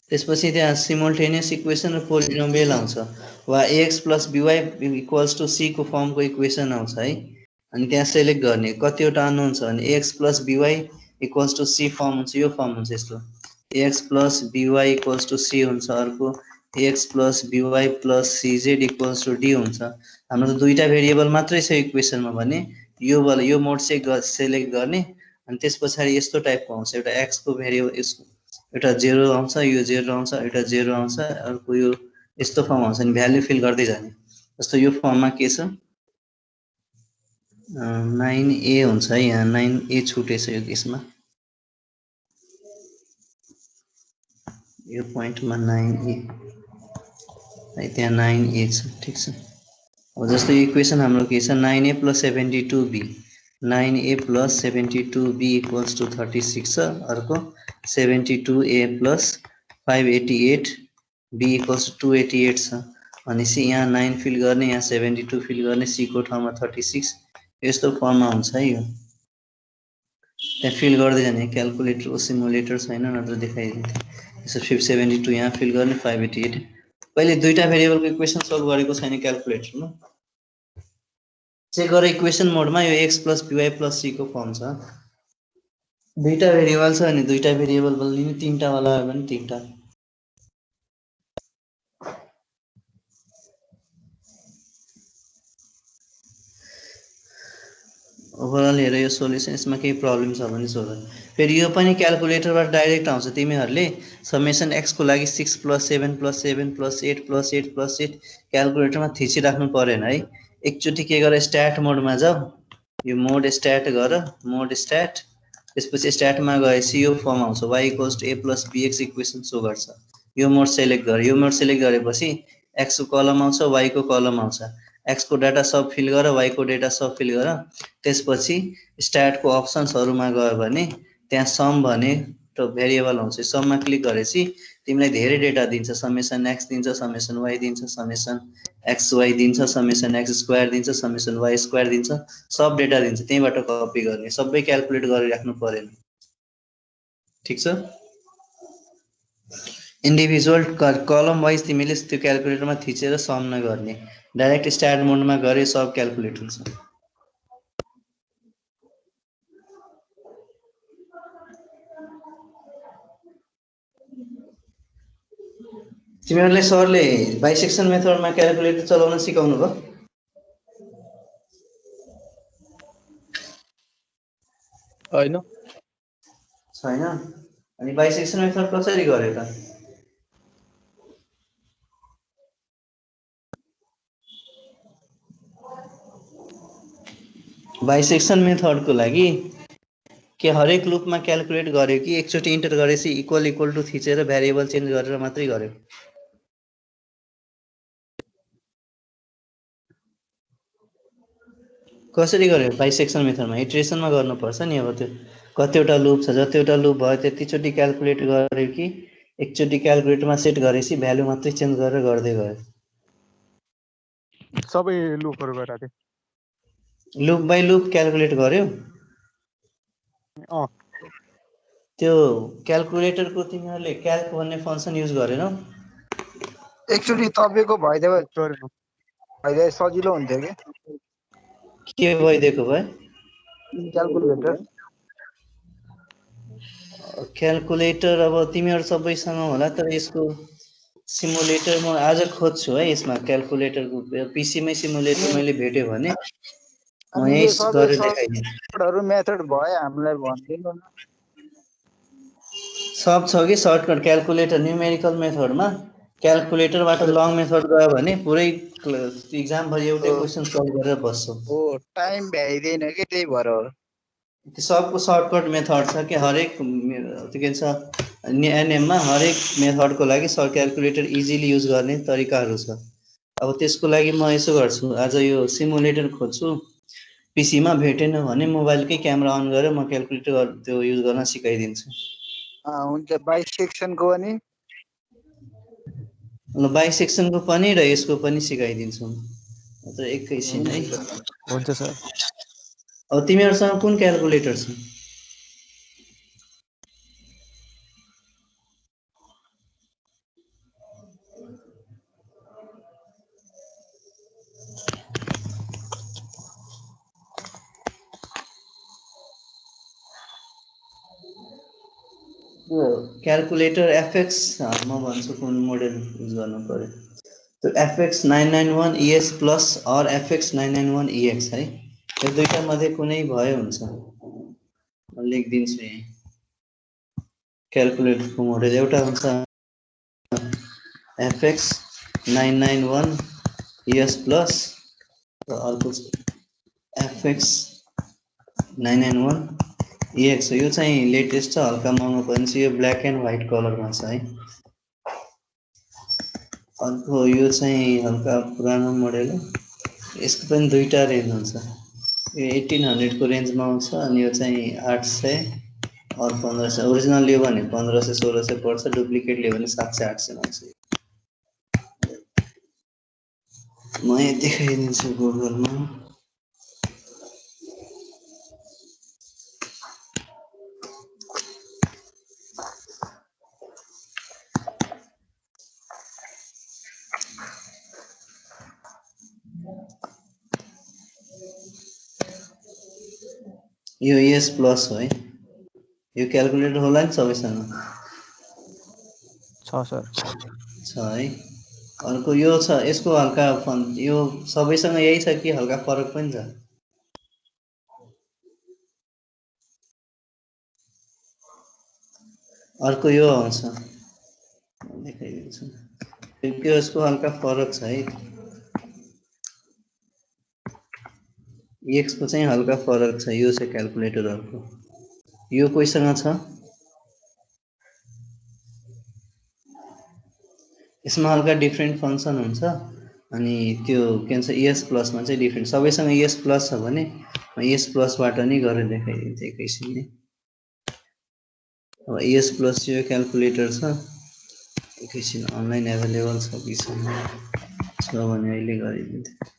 त्यसपछि त्यहाँ सिमल्टेनियस इक्वेसन र पोलिनोमियल आउँछ वा ax + by = c को फर्मको इक्वेसन आउँछ है। अनि त्यहाँ सेलेक्ट गर्ने कतिवटा अननोन छ भने ax + by = c फर्म हुन्छ, यो फर्म हुन्छ यस्तो ax + by = c हुन्छ, अर्को ax + by + cz = d हुन्छ। हाम्रो त दुईटा भेरिएबल मात्रै छ इक्वेसनमा भने यो मोड चाहिँ सेलेक्ट गर्ने अनि त्यस पछाडि यस्तो टाइपको आउँछ, एउटा x को भेरिएबल एउटा 0 आउँछ, यो 0 आउँछ, एउटा 0 आउँछ, अर्को यो यस्तो फर्म आउँछ नि भ्यालु फिल गर्दै जाने। जस्तो यो फर्ममा के छ 9a हुन्छ है, यहाँ 9a छुटेछ यो केसमा, यो पोइन्टमा 9a है, त्यहाँ 9a छ, ठिक छ। अब जस्तो इक्वेसन हाम्रो के छ 9a + 72b 9a + 72b = 36 छ, अर्को 72a + 588b = 288 छ। भनेपछि यहाँ 9 फिल गर्ने, यहाँ 72 फिल गर्ने, c को ठाउँमा 36 यस्तो फर्ममा हुन्छ है। यो त्यहाँ फिल गर्दै जाने, क्याल्कुलेटर सिमुलेटर छैन नत्र देखाइदिन्थेँ। यसो 72 यहाँ फिल गर्ने, 588 पहिले दुईटा भेरिएबलको इक्वेसन सल्भ गरेको छैन क्याल्कुलेटरमा, चेक गरे इक्वेसन मोडमा यो x + by + c को फर्म छ। दुईटा भेरिएबल छ अनि दुईटा भेरिएबल लिने, तीनटा वाला हो भने तीनटा। ओभरअल हेर यो सोल्युसन, यसमा केही प्रब्लम छ भने सोध। फेरि यो पनि क्याल्कुलेटरबाट डाइरेक्ट आउँछ, तिमीहरूले समेसन x को लागि 6 + 7 + 7 + 8 + 8 + 8 क्याल्कुलेटरमा थिचिराख्नु परेन है। एकचोटि के गर स्ट्याट मोडमा जाऊ, यो मोड स्ट्याट गर, मोड स्ट्याट, त्यसपछि स्ट्याटमा गएपछि यो फर्म आउँछ y = a + bx equation so गर्छ। यो मोड सेलेक्ट गर, यो मोड सेलेक्ट गरेपछि x को कलम आउँछ, y को कलम आउँछ, x को डाटा सब फिल गर, y को डाटा सब फिल गर। त्यसपछि स्ट्याटको अप्सन्सहरुमा गयो भने त्यहाँ सम भने भेरिएबल आउँछ, सममा क्लिक गरेपछि तिमीलाई धेरै डेटा दिन्छ, समेसन x दिन्छ, समेसन y दिन्छ, समेसन xy दिन्छ, समेसन x² दिन्छ, समेसन y² दिन्छ, सब डेटा दिन्छ, त्यहीबाट कपी गर्ने, सबै क्याल्कुलेट गरिराख्नु परेन, ठीक छ। इन्डिभिजुअल कलम वाइज तिमीले त्यो क्याल्कुलेटरमा थिचेर सम नगर्ने, डाइरेक्ट स्ट्याट मोडमा गरे सब क्याल्कुलेट हुन्छ। तिमीहरूले सरले बाइसेक्सन मेथडमा क्याल्कुलेटर चलाउन सिकाउनु भयो? हैन छैन। अनि बाइसेक्सन मेथड कसरी गर्यो त? बाइसेक्सन मेथडको लागि के हरेक लुपमा क्याल्कुलेट गर्यो कि एकचोटि इन्टर गरेपछि इक्वल इक्वल टु थिचेर भेरिएबल चेन्ज गरेर मात्रै गर्यो? कसरी गर्यो बाइसेक्सन मेथडमा? इटरेसनमा गर्नुपर्छ नि। अब त्यो कतिवटा लुप छ, जतिवटा लुप भयो त्यतिचोटि क्याल्कुलेट गर्यो कि एकचोटि क्याल्कुलेटरमा सेट गरेपछि भ्यालु मात्रै चेन्ज गरेर गर्दै गयो? सबै लुपहरु गरेका थिए। लुप बाइ लुप क्याल्कुलेट गर्यो? त्यो क्याल्कुलेटरको तिमीहरूले क्याल्क भन्ने फंक्सन युज गरेनौ? एकचोटि तपाईको भइदिए सजिलो हुन्थ्यो के भइदिएको भए? क्याल्कुलेटर क्याल्कुलेटर अब तिमीहरू सबैसँग होला, तर यसको सिमुलेटर म आज खोज्छु है। यसमा क्याल्कुलेटरको पीसीमै सिमुलेटर मैले भेट्यो भने म यही गरेर देखाइदिन्छु। मेथड भयो हामीलाई भन्दिनु न। सब छ कि सर्टकट क्याल्कुलेटर न्यूमेरिकल मेथडमा क्याल्कुलेटरबाट लङ मेथड गयो भने पुरै एक्जाम भरि एउटै क्वेशन सल्भ गरेर बस्छौ। हो टाइम भ्याइदैन के, त्यही भएर हो। सबको सर्टकट मेथड छ कि हरेक के भन्छ एनएममा हरेक मेथडको लागि क्याल्कुलेटर इजिली युज गर्ने तरिकाहरू छ। अब त्यसको लागि म यसो गर्छु, आज यो सिमुलेटर खोज्छु, पिसीमा भेटेन भने मोबाइलकै क्यामेरा अन गरेर म क्याल्कुलेटर त्यो युज गर्न सिकाइदिन्छु। हुन्छ बाइसेक्सनको पनि ल बाइसेक्सनको पनि र यसको पनि सिकाइदिन्छु म। त एकैछिन है। हुन्छ सर। अब तिमीहरूसँग कुन क्याल्कुलेटर छ? क्याल्कुलेटर एफएक्स म भन्छु कुन मोडल युज गर्नु पर्यो। त्यो FX 991 ES plus or FX 991 EX है। यो दुईटा मध्ये कुनै भए हुन्छ। म लेखिदिन्छु यहाँ। क्याल्कुलेटरको मोडल एउटा हुन्छ एफएक्स 991 ES प्लस र अर्को एफएक्स 991 EX हो। यो चाहिँ लेटेस्ट छ, हल्का महँगो पनि छ। यो ब्ल्याक एन्ड व्हाइट कलरमा छ है। अर्को यो चाहिँ हल्का पुरानो मोडल हो। यसको पनि दुईटा रेन्ज हुन्छ। यो 1800 को रेन्जमा आउँछ अनि यो चाहिँ 800 और 1500। ओरिजिनल लियो भने 1500 1600 पर्छ, डुप्लिकेट लियो भने 700 800 आउँछ। म यहाँ देखाइदिन्छु गुगलमा। यो ES प्लस हो है। यो क्याल्कुलेटर होला नि सबैसँग? छ सर। छ है। अर्को यो छ, यसको हल्का यो सबैसँग यही छ कि हल्का फरक पनि छ? अर्को यो आउँछ, देखाइदिन्छु। त्यो यसको हल्का फरक छ है। EX को चाहिँ हल्का फरक छ। यो छ क्याल्कुलेटर अर्को। यो कोहीसँग छ? यसमा हल्का डिफ्रेन्ट फङ्सन हुन्छ अनि त्यो के भन्छ ES प्लसमा चाहिँ डिफ्रेन्ट। सबैसँग ES प्लस छ भने म ES प्लसबाट नै गरेर देखाइदिन्छु एकैछिन नै। अब ES प्लस यो क्याल्कुलेटर छ, एकैछिन अनलाइन एभाइलेबल छ कि छैन, छ भने अहिले गरिदिन्थेँ।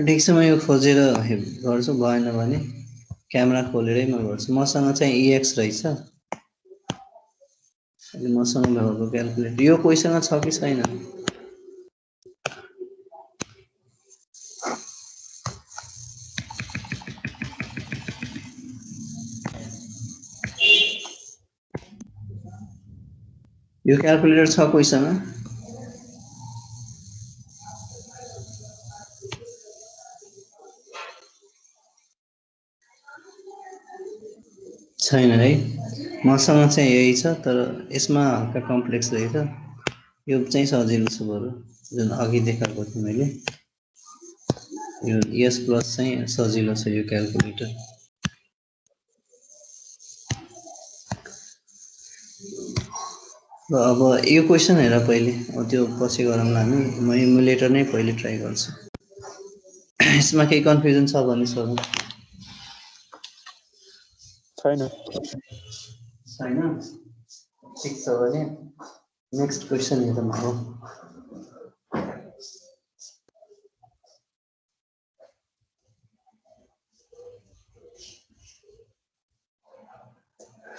ठिक छ, म यो खोजेर गर्छु। भएन भने क्यामेरा खोलेरै म गर्छु। मसँग चाहिँ EX रहेछ। अहिले मसँग भएको क्याल्कुलेटर यो कोहीसँग छ कि छैन? यो क्याल्कुलेटर छ कोहीसँग? छैन है। मसँग चाहिँ यही छ, तर यसमा हल्का कम्प्लेक्स रहेछ। यो चाहिँ सजिलो छ बरु, जुन अघि देखाएको थिएँ मैले। यो ES प्लस चाहिँ सजिलो छ यो क्याल्कुलेटर। र अब यो क्वेसन हेर पहिले, त्यो पछि गरौँला हामी। म इमुलेटर नै पहिले ट्राई गर्छु। यसमा केही कन्फ्युजन छ भने सोधौँ। छैन। छैन? ठिक छ भने नेक्स्ट क्वेसन हेरौँ अब।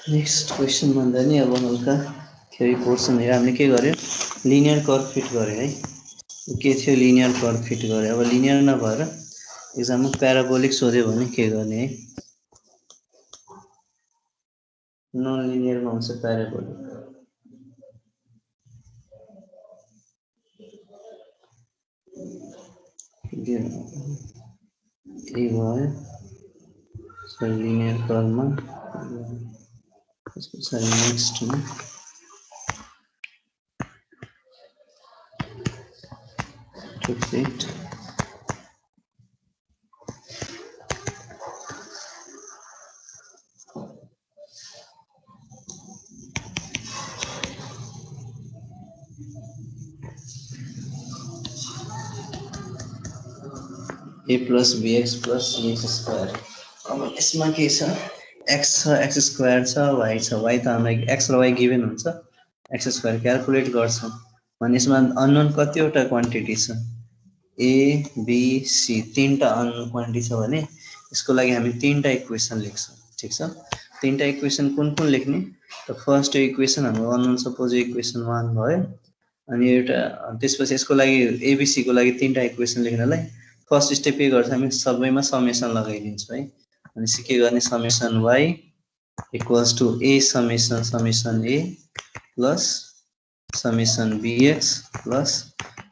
नेक्स्ट क्वेसन भन्दा नि अब हल्का थ्योरी पोर्सन हेरेर हामीले के गर्यो लिनियर कर्भ फिट गर्यो है के थियो लिनियर कर्भ फिट गर्यो अब लिनियर नभएर एक्जाममा प्याराबोलिक सोध्यो भने के गर्ने है नन लिनियरमा हुन्छ प्याराबोलिक यही भयो सरी लिनियर कर्भमा त्यसको पछाडि नेक्स्टमा to fit a plus bx plus cx square अब यसमा के छ x छ x स्क्वायर छ y छ y त हामीलाई x र y गिभन हुन्छ x स्क्वायर क्याल्कुलेट गर्छौं भने यसमा अननोन कतिवटा क्वान्टिटी छ a b c तीनटा अननोन क्वान्टिटी छ भने यसको लागि हामी तीनटा इक्वेसन लेख्छौं ठीक छ तीनटा इक्वेसन कुन कुन लेख्ने त फर्स्ट इक्वेसन हाम्रो अननोन सपोज इक्वेसन 1 भयो अनि एउटा त्यसपछि यसको लागि abc को लागि तीनटा इक्वेसन लेख्नलाई फर्स्ट स्टेप के गर्छ हामी सबैमा समेसन लगाइदिन्छौं है अनि के गर्ने summation y equals to a summation a plus summation bx plus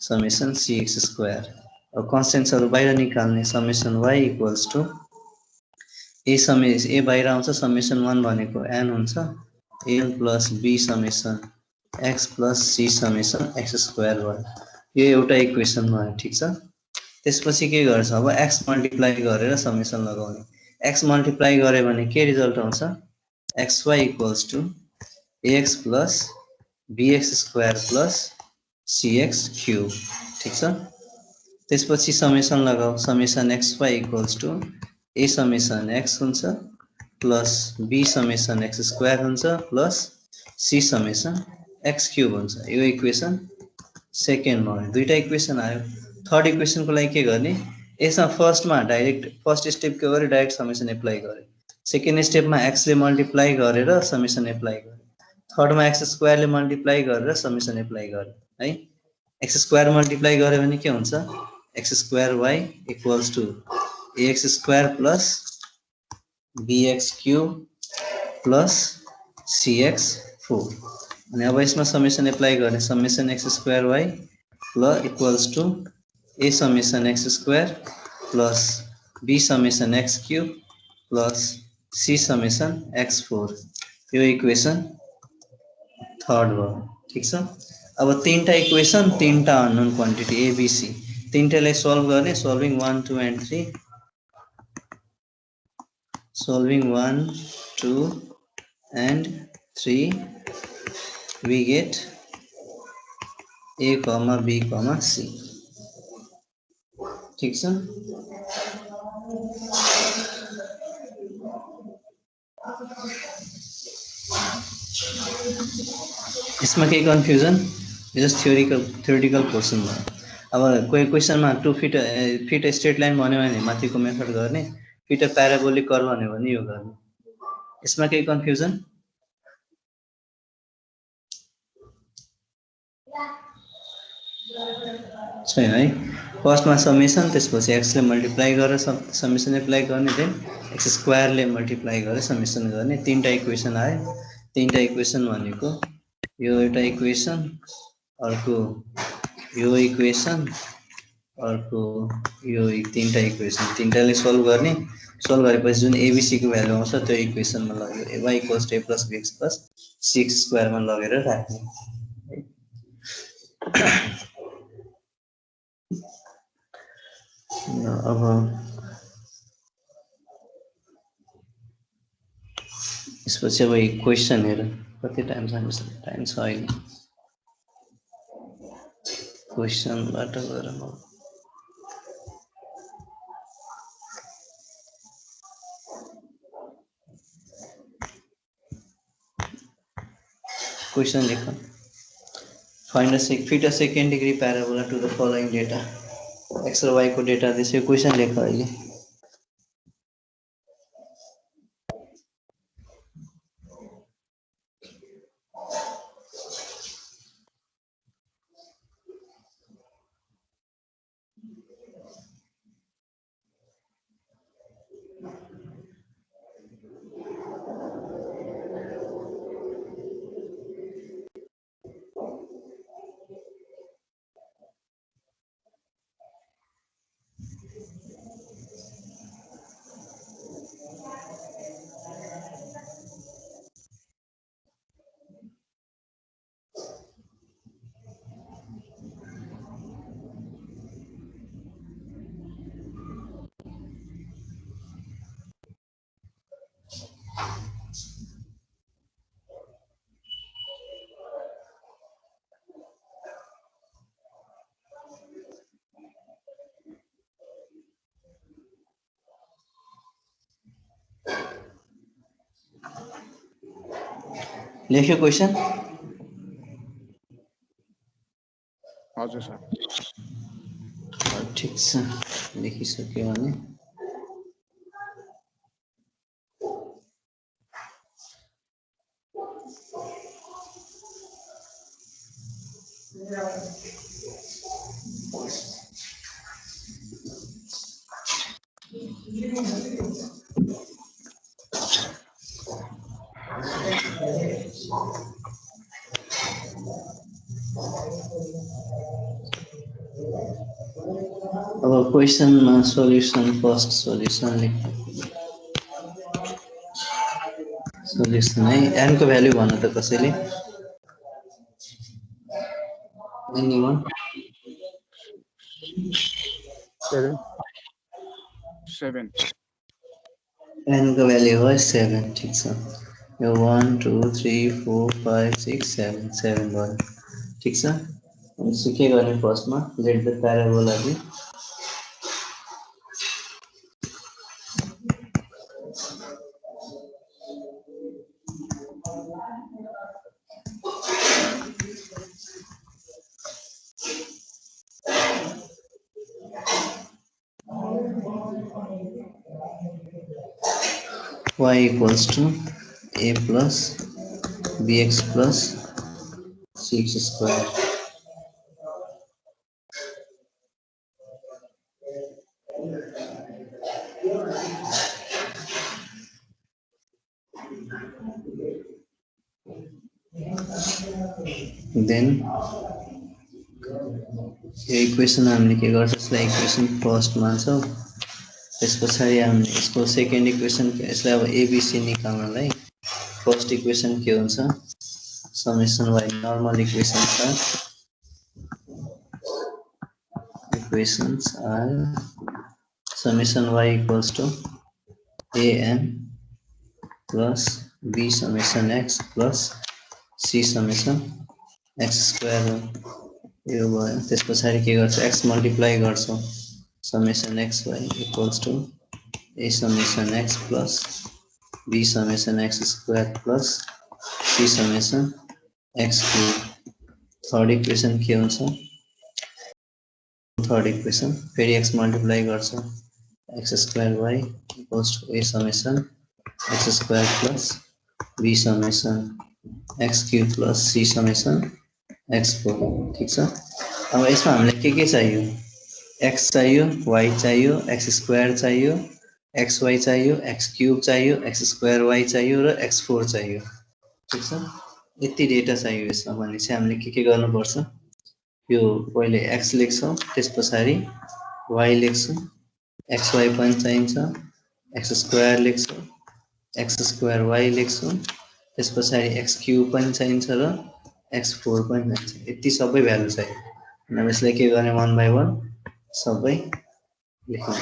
summation cx square अब कन्स्टेन्ट्सहरु बाहिर निकाल्ने summation y equals to a बाहिर आउँछ समेसन 1 भनेको n हुन्छ a plus b summation x plus c summation x square भयो यो एउटा इक्वेसन भयो ठीक छ त्यसपछि के गर्छ अब x मल्टिप्लाई गरेर समेसन लगाउने x मल्टिप्लाई गरे भने के रिजल्ट आउँछ xy equals to ax plus bx square plus cx cube ठीक छ त्यसपछि समेसन लगाऊ summation xy equals to a summation x हुन्छ plus b summation x square हुन्छ plus c summation x cube हुन्छ यो इक्वेसन सेकेन्ड भयो दुईटा इक्वेसन आयो थर्ड इक्वेसन को लागि के गर्ने यसमा फर्स्टमा डाइरेक्ट फर्स्ट स्टेप के गरे डाइरेक्ट समेसन एप्लाई गरे सेकेन्ड स्टेपमा x ले मल्टिप्लाई गरेर समेसन एप्लाई गरे थर्डमा x स्क्वायर ले मल्टिप्लाई गरेर समेसन एप्लाई गरे है x स्क्वायर मल्टिप्लाई गरे भने के हुन्छ x square y equals to ax square plus bx cube plus cx 4 अनि अब यसमा समेसन एप्लाई गर्ने summation x square y plus equals to a summation x square plus b summation x cube plus c summation x4 यो equation third भयो ठीक छ अब तीनटा इक्वेसन तीनटा unknown quantity a b c तीनटालाई सल्भ गर्ने solving 1 2 and 3 solving 1 2 and 3 we get a comma b comma c ठीक छ इसमें के कन्फ्युजन जस्ट थ्योरेटिकल क्वेश्चन भयो अब कोही क्वेशनमा 2 फिट स्ट्रेट लाइन भन्यो भने माथिको मेथड गर्ने फिट प्याराबोलिक कर्भ भन्यो भने यो गर्ने यसमा के कन्फ्युजन छैन है फर्स्टमा समेसन त्यसपछि x ले मल्टिप्लाई गरेर समेसन एप्लाई गर्ने देन x स्क्वायर ले मल्टिप्लाई गरेर समेसन गर्ने तीनटा इक्वेसन आयो तीनटा इक्वेसन भनेको यो एउटा इक्वेसन अर्को यो इक्वेसन अर्को यो तीनटा इक्वेसन तीनटाले सल्भ गर्ने सल्भ गरेपछि जुन abc को भ्यालु आउँछ त्यो इक्वेसनमा लगेर y = a + bx + c square मा लगेर राख्ने अब यसपछि अब क्वेशन हेर कति टाइम छ टाइम छ अहिले क्वेशनबाट गरौँ क्वेशन लेख fit a second degree parabola to the following data x र y को डेटा त्यसै क्वेशन लेख अहिले लेख्यो क्वेसन हजुर सर ठिक छ लेखिसक्यो भने अब क्वेसनमा सोल्युसन फर्स्ट सोल्युसन लेख्नु सोल्युसन है n को भ्यालु भन्नु त कसैले एनीवन 7 7 n को भ्यालु हो 7 ठीक छ यो 1 2 3 4 5 6 7 7 भयो ठीक छ अनि के गर्ने फर्स्टमा let the parabola be y equals to a plus bx plus 6 square then यो इक्वेसन हामीले के गर्छ यसलाई इक्वेसन फर्स्ट मान्छौँ त्यस पछाडि हामीले यसको सेकेन्ड इक्वेसन यसलाई अब एबीसी निकाल्नलाई फर्स्ट इक्वेसन के हुन्छ summation y normal equations are summation y equals to an plus b summation x plus c summation x square हो यो भयो त्यस पछाडि के गर्छ x मल्टिप्लाई गर्छौं summation xy equals to a summation x plus b summation x square plus c summation x cube third equation के हुन्छ थर्ड इक्वेसन फेरि x मल्टिप्लाई गर्छौं x square y equals to a summation x square plus b summation x cube plus c summation x cube ठीक छ अब यसमा हामीलाई के चाहियो x चाहियो y चाहियो x square चाहियो xy चाहियो x cube चाहियो x square y चाहियो र x4 चाहियो ठीक छ यति डेटा चाहियो यसमा भने चाहिँ हामीले के गर्नुपर्छ यो पहिले x लेख्छौं त्यसपछि y लेख्छौं xy पनि चाहिन्छ x square लेख्छौं x square y लेख्छौं त्यसपछि x cube पनि चाहिन्छ र x4 पनि चाहिन्छ यति सबै भ्यालु चाहियो अनि यसलाई के गर्ने वन बाइ वन सबै लेख्नु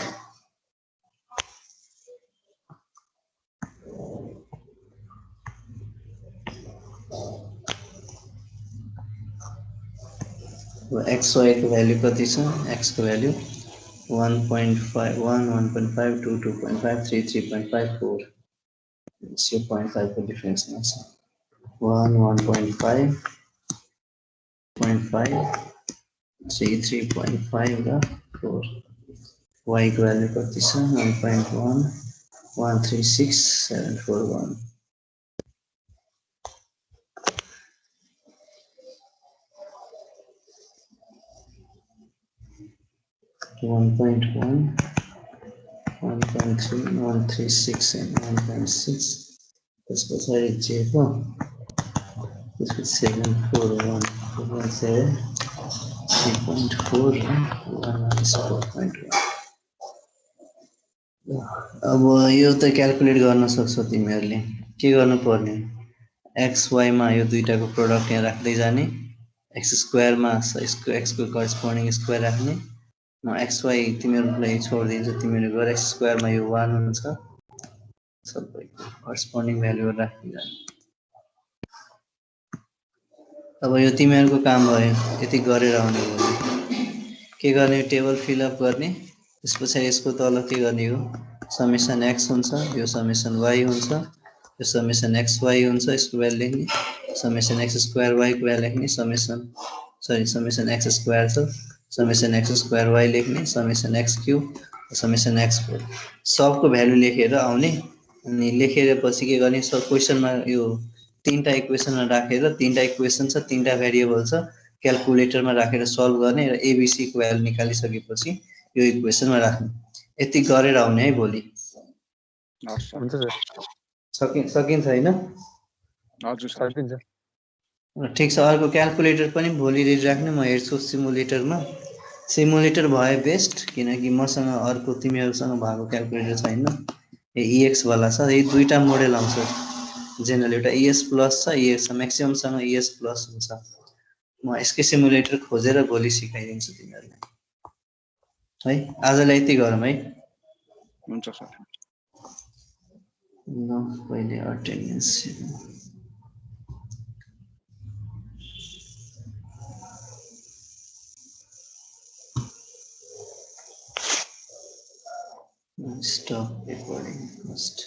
xy को भ्यालु कति छ x को भ्यालु 1.5 1 1.5 2 2.5 3 3.54 0.5 को डिफरेंस में 1 1.5 0.5 3 3.5 र 4 y को भ्यालु कति छ 1.1 136741 1.1 1.3 136 and 1.6 this was very cheap this was 741 3.4 4.1 अब यो त क्याल्कुलेट गर्न सक्छौ तिमीहरुले के गर्नु पर्ने xy मा यो दुईटाको प्रोडक्ट यहाँ राख्दै जाने x स्क्वायर मा यसको x को करस्पोन्डिङ स्क्वायर राख्ने म xy तिमीहरुलाई छोड्दिन्छु तिमीहरु गएर x स्क्वायर मा यो 1 हुन्छ सबै करस्पोन्डिङ भ्यालु राख्दै जाने अब यो तिमीहरुको काम भयो यति गरेर आउने हो के गर्ने टेबल फिल अप गर्ने त्यसपछि यसको तल के गर्ने हो समेसन एक्स हुन्छ, यो समेसन वाई हुन्छ, यो समेसन एक्स वाई हुन्छ, यसको भ्यालु लेख्ने, समेसन एक्स स्क्वायर वाईको भ्यालु लेख्ने, समेसन एक्स स्क्वायर छ, समेसन एक्स स्क्वायर वाई लेख्ने, summation x cube, summation x four सबको भ्यालु लेखेर आउने। अनि लेखेर पछि के गर्ने, सब क्वेसनमा यो तीनटा इक्वेसनमा राखेर, तीनटा इक्वेसन छ, तीनटा भेरिएबल छ, क्यालकुलेटरमा राखेर सल्भ गर्ने र एबिसी को भ्यालु निकालिसकेपछि यो इक्वेसनमा राख्ने। यति गरेर आउने है भोलि। हस् सर। हुन्छ सर। सकिन्छ हैन? हजुर सर। सकिन्छ। ठिक छ, अर्को क्यालकुलेटर पनि भोलि रेडी राख्नु, म हेर्छु सिमुलेटरमा। सिमुलेटर भए बेस्ट, किनकि मसँग अर्को तिमीहरूसँग भएको क्यालकुलेटर छैन, यो इएक्स वाला छ। यो दुईटा मोडेल आउँछ जेनरल, एउटा इएस प्लस छ, इएक्स म्याक्सिममसँग इएस प्लस हुन्छ। म यसकै सिमुलेटर खोजेर भोलि सिकाइदिन्छु तिमीहरूलाई है। आजलाई यति गरौँ है। हुन्छ सर। ल पहिले अटेन्डेन्स stop recording first.